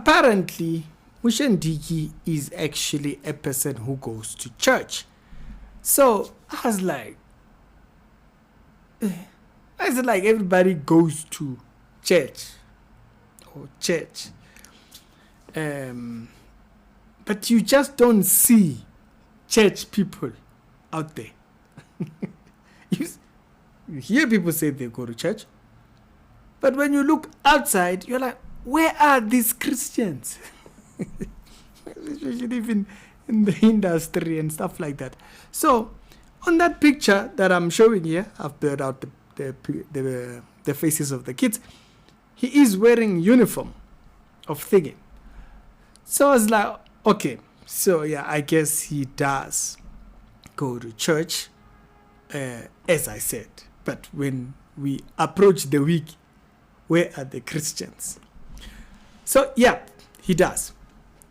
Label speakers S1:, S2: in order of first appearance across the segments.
S1: apparently, Mushendiki is actually a person who goes to church. So I was like, everybody goes to church or church. But you just don't see church people out there. You hear people say they go to church, but when you look outside, you're like, where are these Christians? Especially even in the industry and stuff like that. So, on that picture that I'm showing here, I've blurred out the faces of the kids. He is wearing uniform of thingy. So I was like, okay, so yeah, I guess he does go to church, as I said. But when we approach the week, where are the Christians? So yeah, he does.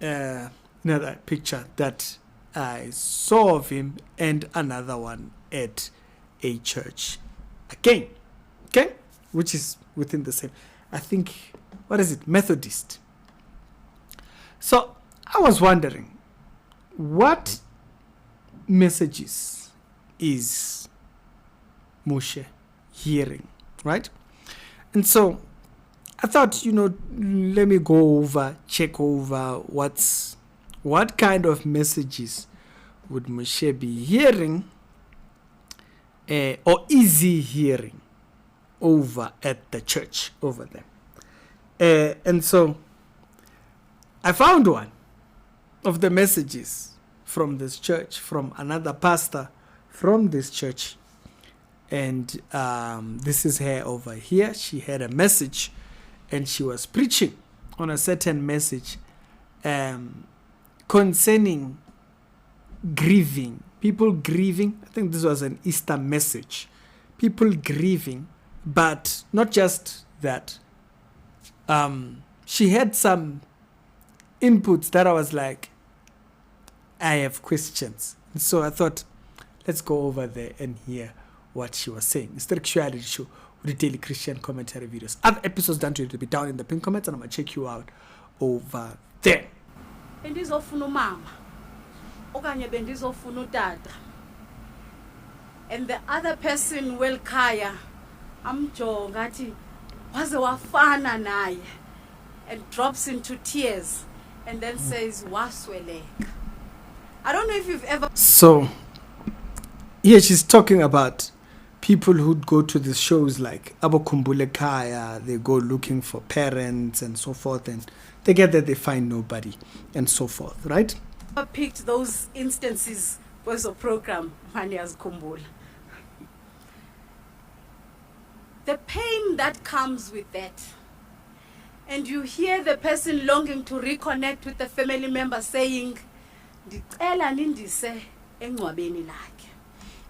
S1: Another picture that I saw of him, and another one at a church again, okay, which is within the same, I think, what is it, Methodist. So I was wondering, what messages is Moshe hearing, right? And so I thought, let me check over what kind of messages would Moshe be hearing, or is he hearing over at the church over there. And so I found one of the messages from this church, from another pastor from this church. And this is her over here. She had a message, and she was preaching on a certain message concerning grieving. People grieving. I think this was an Easter message. People grieving, but not just that. She had some inputs that I was like, I have questions. So I thought, let's go over there and hear what she was saying. It's the Reality Show with the daily Christian commentary videos. Other episodes done to it will be down in the pinned comments, and I'm going to check you out over there.
S2: Bendizofuna umama okanye bendizofuna utata, and the other person welkhaya amjonga athi waze wafana naye, and drops into tears and then says wasweleka. I don't know if you've ever. So
S1: here she's talking about people who'd go to the shows like Abokumbule Kaya. They go looking for parents and so forth, and they get there, they find nobody and so forth, right?
S2: I picked those instances for the program, Manias Kumbula. The pain that comes with that, and you hear the person longing to reconnect with the family member saying, "Ndicela nindise engcwabeni lakhe."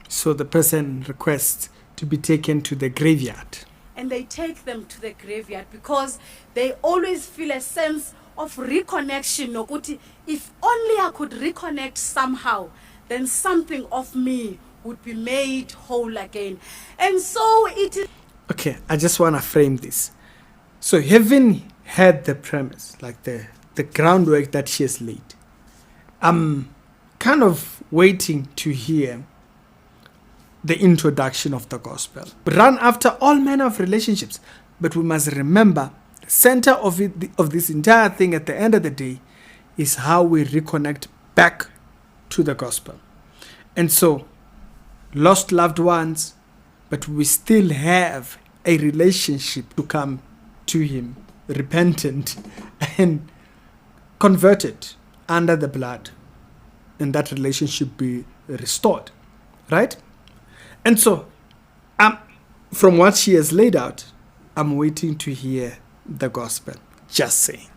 S1: So the person requests to be taken to the graveyard.
S2: And they take them to the graveyard because they always feel a sense of reconnection. Nokuthi, if only I could reconnect somehow, then something of me would be made whole again. And so it is.
S1: Okay, I just want to frame this. So having had the premise, like the groundwork that she has laid, I'm kind of waiting to hear the introduction of the gospel. Run after all manner of relationships, but we must remember the center of this entire thing at the end of the day is how we reconnect back to the gospel. And so, lost loved ones, but we still have a relationship to come to him, repentant and converted under the blood, and that relationship be restored, right? And so, from what she has laid out, I'm waiting to hear the gospel. Just saying.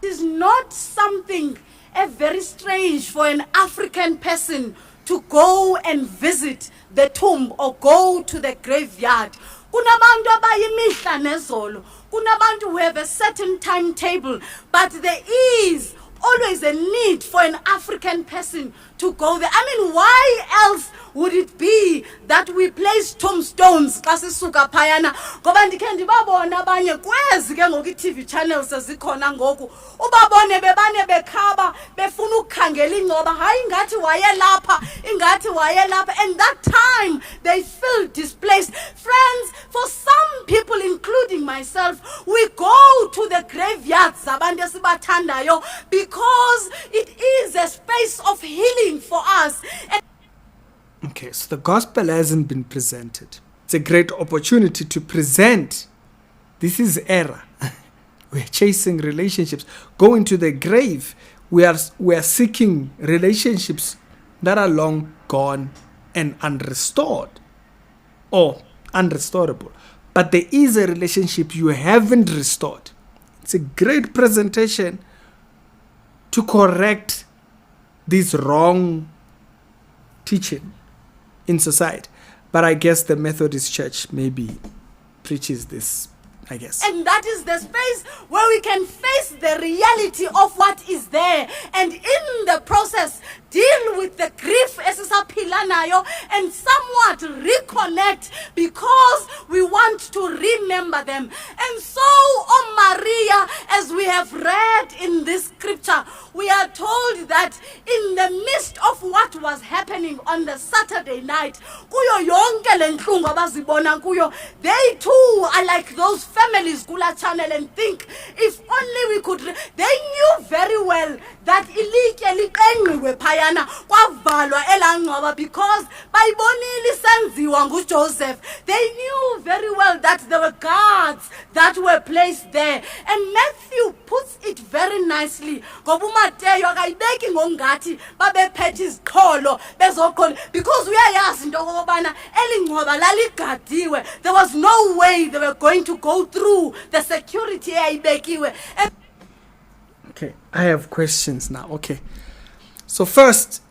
S2: It is not something very strange for an African person to go and visit the tomb or go to the graveyard. Kunabantu abayimihla nezolo. Kunabantu who have a certain timetable, but there is always a need for an African person to go there. I mean, why else would it be that we place tombstones xa sisuka phayana? Ngoba ndikhe ndibabona abanye kwezi ke ngoku i-TV channels ezikhona ngoku, ubabone bebane bekhaba befuna ukukhangela ingcoba, hayi ingathi waye lapha, ingathi waye lapha, and that time they feel displaced. Friends, for some people, including myself, we go to the graveyards zabantu esibathandayo because it is a space of healing for us. And
S1: Okay, so the gospel hasn't been presented. It's a great opportunity to present. This is error. We're chasing relationships. Going to the grave, we are seeking relationships that are long gone and unrestored or unrestorable. But there is a relationship you haven't restored. It's a great presentation to correct this wrong teaching in society. But I guess the Methodist Church maybe preaches this, I guess.
S2: And that is the space where we can face the reality of what is there. And in the process, deal with the grief esisaphila nayo and somewhat reconnect because we want to remember them. And so, oh Maria, as we have read in this scripture, we are told that in the midst of what was happening on the Saturday night, kuyo yonke le nhlungu abazibona kuyo, they too are like those families kula channel and think if only we could. They knew very well that ilitye liqengqiwe phayana kwavalwa elangcwaba because bayibonile senziwa nguJoseph. They knew very well that there were guards that were placed there, and Matthew puts it very nicely. Ngoba uMateyu akayibeki ngongathi babephethe iziqholo bezoqhola because uyayazi into okubana elingcwaba laligadiwe. There was no way they were going to go through the security eyayibekiwe.
S1: Okay, I have questions now. Okay. So first,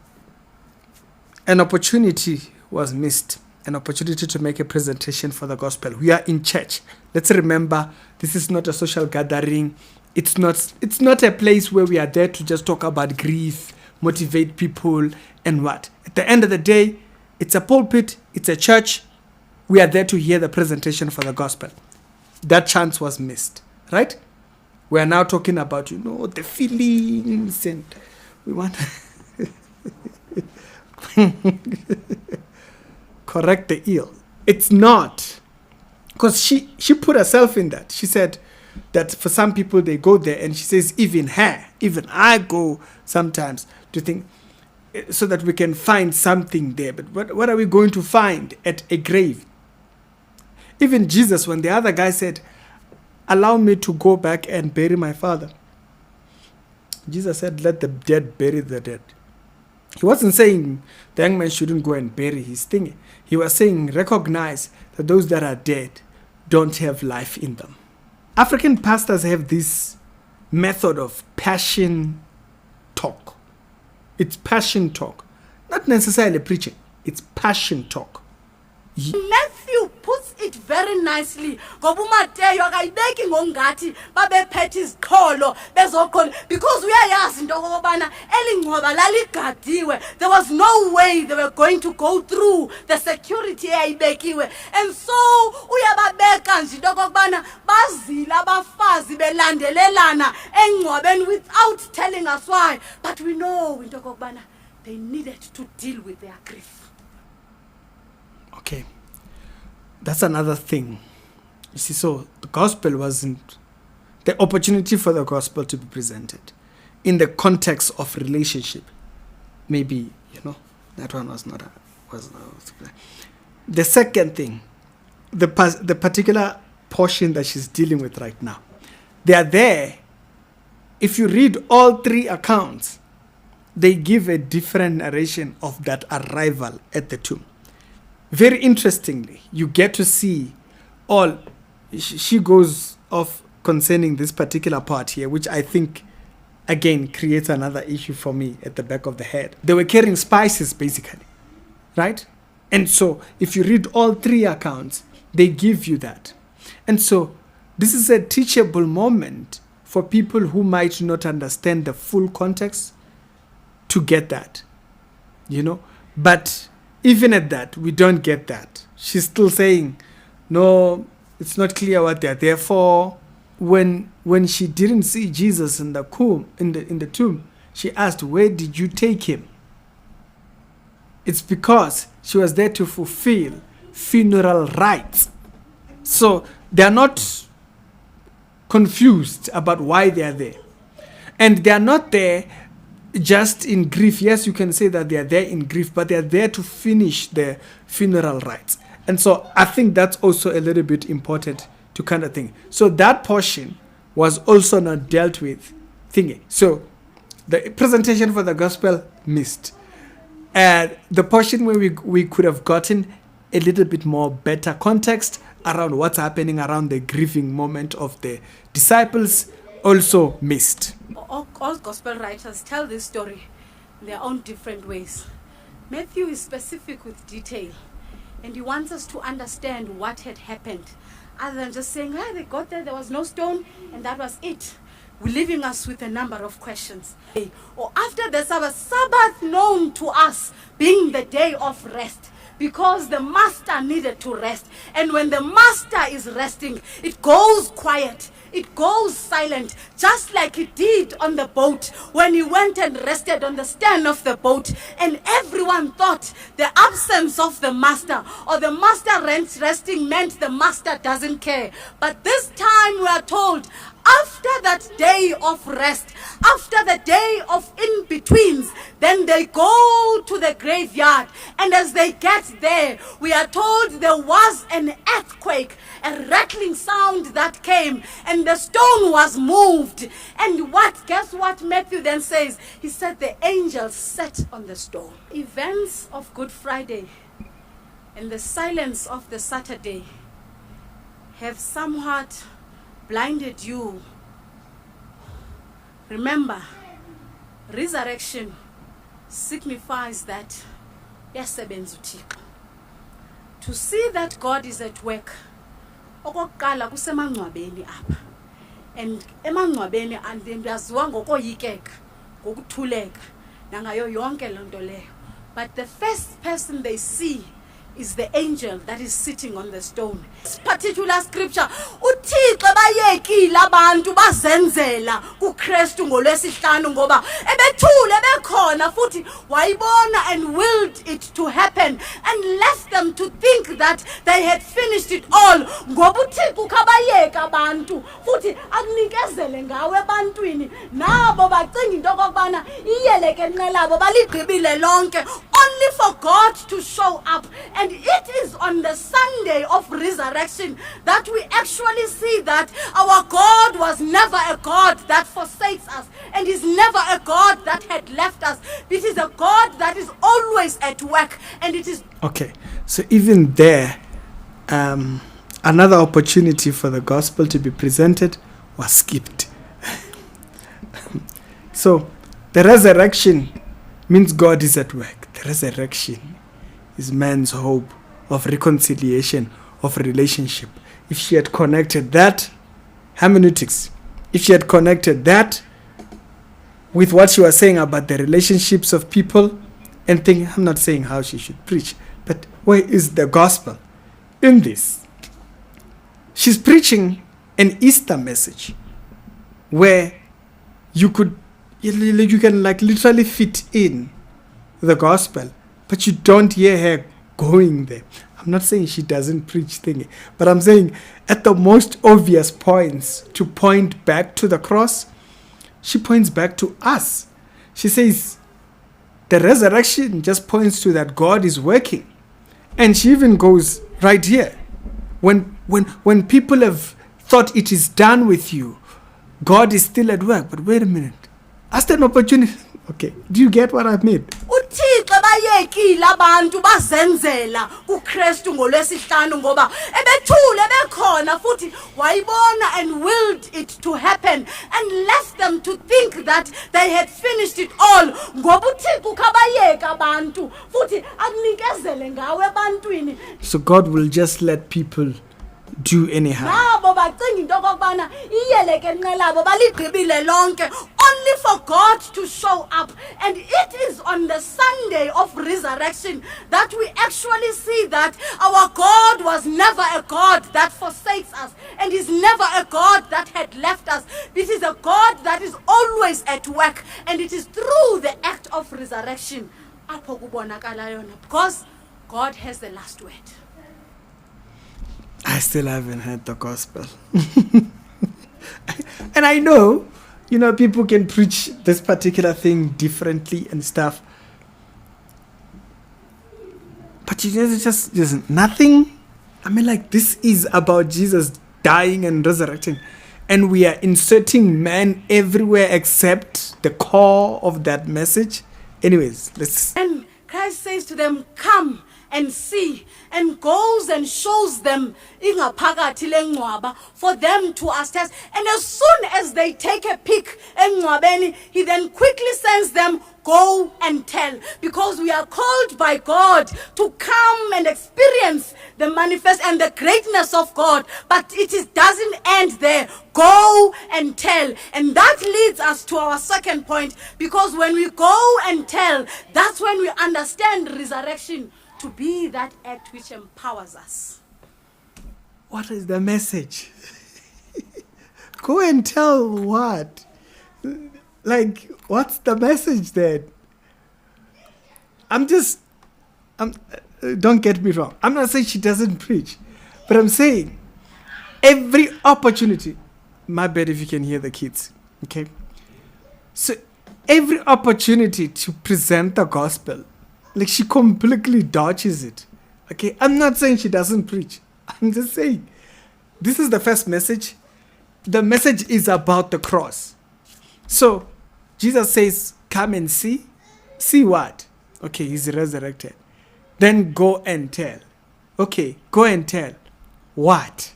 S1: an opportunity was missed. An opportunity to make a presentation for the gospel. We are in church. Let's remember, this is not a social gathering. It's not a place where we are there to just talk about grief, motivate people, and what. At the end of the day, it's a pulpit, it's a church. We are there to hear the presentation for the gospel. That chance was missed, right? We are now talking about, the feelings, and we want correct the ill. It's not. Because she put herself in that. She said that for some people, they go there, and she says, even I go sometimes to think, so that we can find something there. But what are we going to find at a grave? Even Jesus, when the other guy said, allow me to go back and bury my father, Jesus said, let the dead bury the dead. He wasn't saying the young man shouldn't go and bury his thing. He was saying, recognize that those that are dead don't have life in them. African pastors have this method of passion talk. It's passion talk. Not necessarily preaching. It's passion talk.
S2: Matthew puts it very nicely. Ngoba uMateyu akayibeki ngongathi babephethe iziqholo bezoqhola because uyayazi into okubana elingcwaba laligadiwe. There was no way they were going to go through the security eyayibekiwe. And so uyababeka nje into okubana bazile abafazi belandelelana engcwabeni without telling us why. But we know into okubana they needed to deal with their grief.
S1: Okay, that's another thing. You see, so the gospel wasn't the opportunity for the gospel to be presented in the context of relationship. Maybe, that one was not. The second thing, the particular portion that she's dealing with right now, they are there. If you read all three accounts, they give a different narration of that arrival at the tomb. Very interestingly, you get to see all. She goes off concerning this particular part here, which I think, again, creates another issue for me at the back of the head. They were carrying spices, basically, right? And so, if you read all three accounts, they give you that. And so, this is a teachable moment for people who might not understand the full context to get that, But even at that, we don't get that. She's still saying, no, it's not clear what they're there for. When she didn't see Jesus in the tomb, she asked, where did you take him? It's because she was there to fulfill funeral rites. So they're not confused about why they are there. And they are not there just in grief. Yes, you can say that they are there in grief, but they are there to finish their funeral rites. And so I think that's also a little bit important to kind of think. So that portion was also not dealt with thingy. So the presentation for the gospel missed. And the portion where we could have gotten a little bit more better context around what's happening around the grieving moment of the disciples also missed.
S2: All gospel writers tell this story in their own different ways. Matthew is specific with detail, and he wants us to understand what had happened, other than just saying, they got there was no stone, and that was it. Leaving us with a number of questions. Or after the Sabbath known to us being the day of rest, because the master needed to rest. And when the master is resting, it goes quiet. It goes silent, just like it did on the boat when he went and rested on the stern of the boat. And everyone thought the absence of the master or the master resting meant the master doesn't care. But this time we are told, after that day of rest, after the day of in-betweens, then they go to the graveyard. And as they get there, we are told there was an earthquake, a rattling sound that came, and the stone was moved. And guess what Matthew then says? He said the angels sat on the stone. Events of Good Friday and the silence of the Saturday have somewhat blinded you. Remember, resurrection signifies that yasebenza uThixo. To see that God is at work, okokuqala kusemangcwabeni apha. And emangcwabeni andiyaziwa ngokoyikeka, ngokuthuleka nangayo yonke lonto leyo. But the first person they see is the angel that is sitting on the stone. This particular scripture, uThixo bayekile abantu bazenzela kuKristu ngolwesihlanu ngoba ebethule bekhona futhi wayibona and willed it to happen and left them to think that they had finished it all. Ngoba uThixo kabayeka abantu futhi akunikezele ngawe ebantwini nabo bacinga into okubana iyeleke nqelabo baligqibile lonke, only for God to show up. And it is on the Sunday of resurrection that we actually see that our God was never a God that forsakes us, and is never a God that had left us. It is a God that is always at work, and it is...
S1: Okay, so even there, another opportunity for the gospel to be presented was skipped. So the resurrection means God is at work. The resurrection is man's hope of reconciliation, of relationship. If she had connected that, hermeneutics, if she had connected that with what she was saying about the relationships of people, and think, I'm not saying how she should preach, but where is the gospel in this? She's preaching an Easter message where you can like literally fit in the gospel, but you don't hear her going there. I'm not saying she doesn't preach thingy, but I'm saying at the most obvious points to point back to the cross, she points back to us. She says the resurrection just points to that God is working. And she even goes right here. When people have thought it is done with you, God is still at work. But wait a minute. Ask an opportunity. Okay, do you get what I mean?
S2: uThixo bayekile abantu bazenzela kuKristu ngolwesihlanu ngoba ebethule bekhona futhi wayibona and willed it to happen and left them to think that they had finished it all. Ngoba uThixo kabayeka abantu futhi akunikezele ngawe ebantwini.
S1: So God will just let people do anyhow.
S2: Nabo bacinga into okokubana iyelekenqe labo baligqibile lonke only for God to show up. And it is on the Sunday of resurrection that we actually see that our God was never a God that forsakes us, and is never a God that had left us. This is a God that is always at work, and it is through the act of resurrection apho kubonakala yona, because God has the last word.
S1: I still haven't heard the gospel. And I know, people can preach this particular thing differently and stuff. But there's nothing. I mean, like, this is about Jesus dying and resurrecting. And we are inserting man everywhere except the core of that message. Anyways, let's...
S2: And Christ says to them, come and see, and goes and shows them ingaphakathi lengcwaba for them to assess. And as soon as they take a peek engcwabeni, he then quickly sends them, go and tell, because we are called by God to come and experience the manifest and the greatness of God. But doesn't end there. Go and tell. And that leads us to our second point, because when we go and tell, that's when we understand resurrection to be that act which empowers us.
S1: What is the message? Go and tell what? Like, what's the message then? Don't get me wrong. I'm not saying she doesn't preach, but I'm saying every opportunity, my bad if you can hear the kids, okay? So every opportunity to present the gospel, like, she completely dodges it. Okay, I'm not saying she doesn't preach. I'm just saying this is the first message. The message is about the cross. So Jesus says, come and see. See what? Okay, he's resurrected. Then go and tell. Okay, go and tell. What?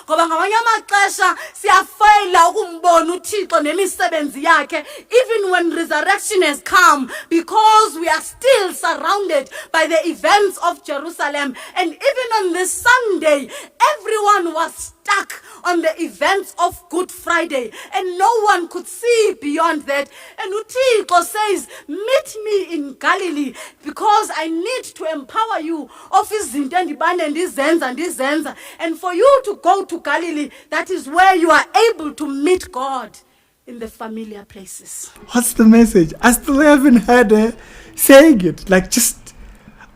S2: Ngoba ngamanye amaxesha siyafeyila ukumbona uThixo nemisebenzi yakhe even when resurrection has come, because we are still surrounded by the events of Jerusalem. And even on this Sunday, everyone was stuck on the events of Good Friday, and no one could see beyond that. And uThixo says, meet me in Galilee, because I need to empower you of izinto endibane ndizenza, and for you to go to Galilee, that is where you are able to meet God in the familiar places.
S1: What's the message? I still haven't heard her saying it. Like,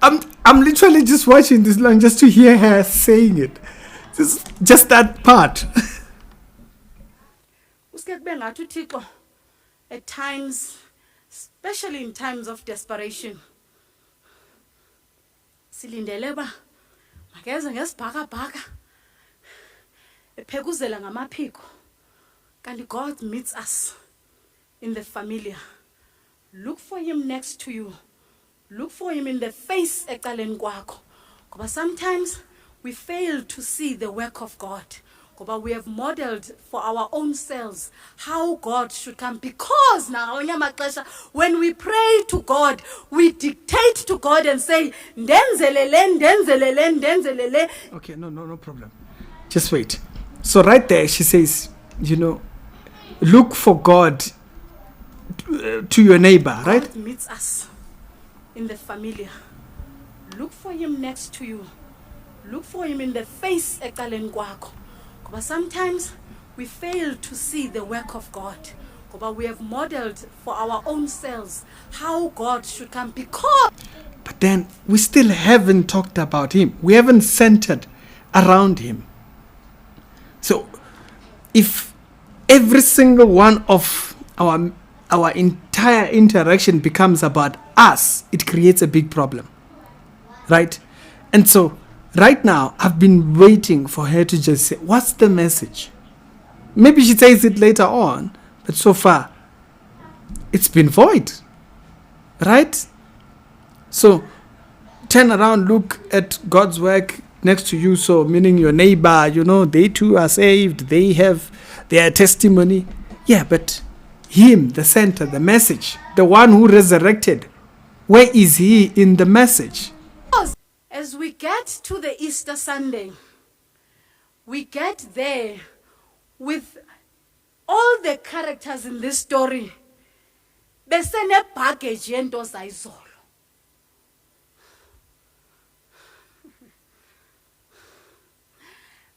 S1: I'm literally just watching this long just to hear her saying it. Just that part.
S2: At times, especially in times of desperation, silindeleba makeze ngesibhakabhaka ephekuzela ngamaphiko, kanti God meets us in the familiar. Look for him next to you. Look for him in the face ecaleni kwakho. Ngoba sometimes we fail to see the work of God. But we have modeled for our own selves how God should come. Because now, when we pray to God, we dictate to God and say, ndenzelele.
S1: Okay, no problem. Just wait. So right there, she says, look for God to your neighbor, right?
S2: God meets us in the familiar. Look for him next to you. Look for him in the face ecaleni kwakho. But sometimes we fail to see the work of God. But we have modeled for our own selves how God should come.
S1: But then we still haven't talked about him. We haven't centered around him. So if every single one of our entire interaction becomes about us, it creates a big problem. Right? And so right now, I've been waiting for her to just say, what's the message? Maybe she says it later on, but so far, it's been void. Right? So, turn around, look at God's work next to you. So, meaning your neighbor, they too are saved. They have their testimony. Yeah, but him, the center, the message, the one who resurrected, where is he in the message?
S2: As we get to the Easter Sunday, we get there with all the characters in this story besene baggage yento zayizolo.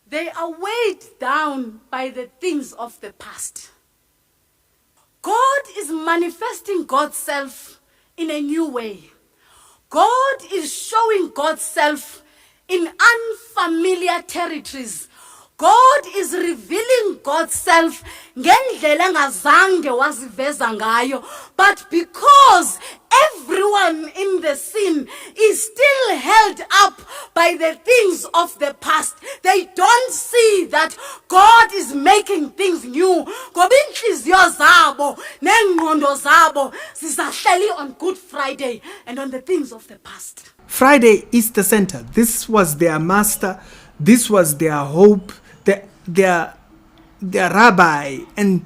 S2: They are weighed down by the things of the past. God is manifesting God's self in a new way. God is showing God's self in unfamiliar territories. God is revealing God's self ngendlela engazange waziveza ngayo, but because everyone in the scene is still held up by the things of the past, they don't see that God is making things new. Ngoba inhliziyo zabo nengqondo zabo zisahleli on Good Friday and on the things of the past.
S1: Friday is the center. This was their master. This was their hope, their rabbi, and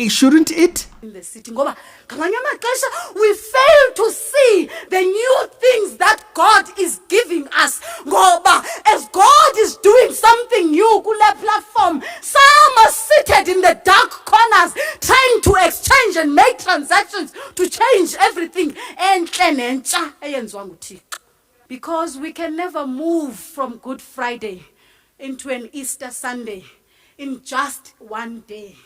S1: shouldn't it?
S2: In the city, ngoba ngamanye amaxesha we fail to see the new things that God is giving us. Ngoba as God is doing something new kule platform, some are seated in the dark corners trying to exchange and make transactions to change everything. Enhle nentsha eyenziwa nguThixo. Because we can never move from Good Friday into an Easter Sunday in just one day.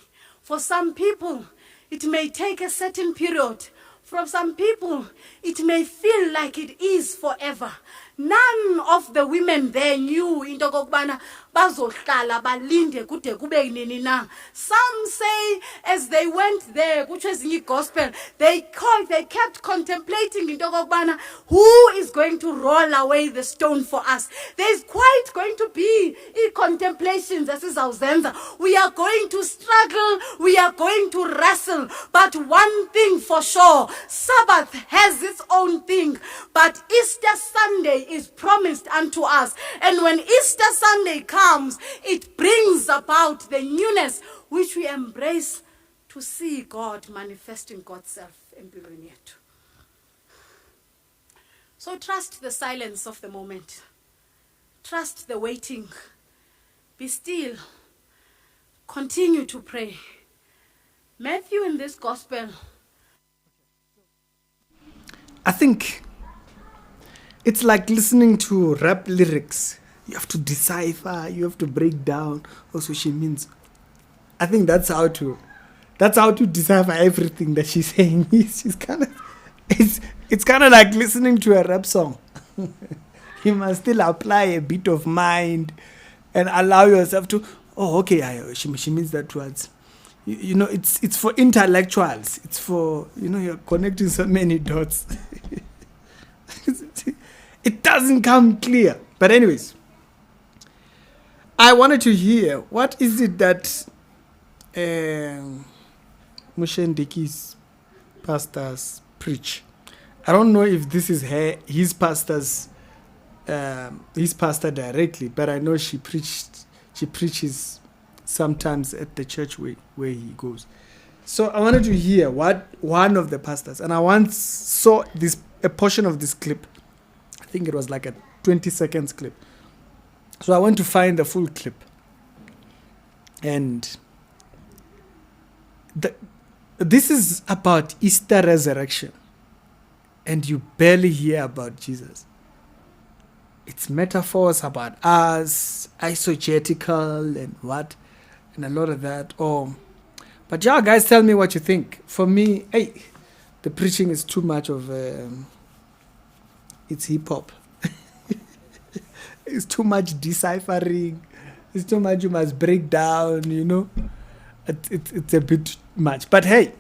S2: For some people, it may take a certain period. For some people, it may feel like it is forever. None of the women there knew into kokubana bazohlala balinde kude kube nini na. Some say as they went there, which was in the gospel, they kept contemplating into kokubana who is going to roll away the stone for us. There's quite going to be contemplations as is our. We are going to struggle, we are going to wrestle, but one thing for sure, Sabbath has its own thing, but Easter Sunday is promised unto us. And when Easter Sunday comes, it brings about the newness which we embrace to see God manifesting God's self empilweni yethu. So trust the silence of the moment. Trust the waiting. Be still. Continue to pray. Matthew in this gospel,
S1: I think it's like listening to rap lyrics. You have to decipher, you have to break down. Also, she means. I think that's how to decipher everything that she's saying. It's kind of like listening to a rap song. You must still apply a bit of mind and allow yourself to. Oh, okay. She means that words. You know, it's for intellectuals. It's for, you're connecting so many dots. It doesn't come clear. But anyways, I wanted to hear, what is it that Moshe Ndiki's pastors preach? I don't know if this is his pastor directly, but I know she preaches sometimes at the church where he goes. So I wanted to hear what one of the pastors, and I once saw a portion of this clip. I think it was like a 20 seconds clip. So I went to find the full clip. And this is about Easter resurrection. And you barely hear about Jesus. It's metaphors about us, eisegetical and what, and a lot of that. But yeah, guys, tell me what you think. For me, the preaching is too much of it's hip hop. It's too much deciphering. It's too much you must break down, It's a bit much. But hey,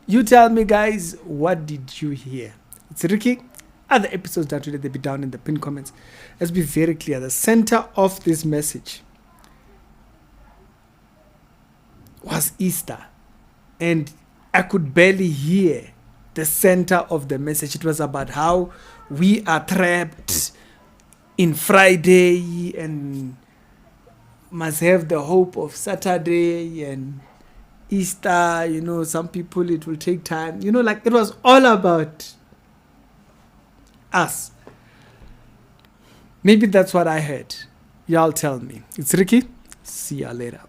S1: you tell me, guys, what did you hear? It's Ricky. Other episodes that will be down in the pinned comments. Let's be very clear. The center of this message was Easter. And I could barely hear the center of the message. It was about how we are trapped in Friday and must have the hope of Saturday and Easter. Some people, it will take time. It was all about us. Maybe that's what I heard. Y'all tell me. It's Ricky. See ya later.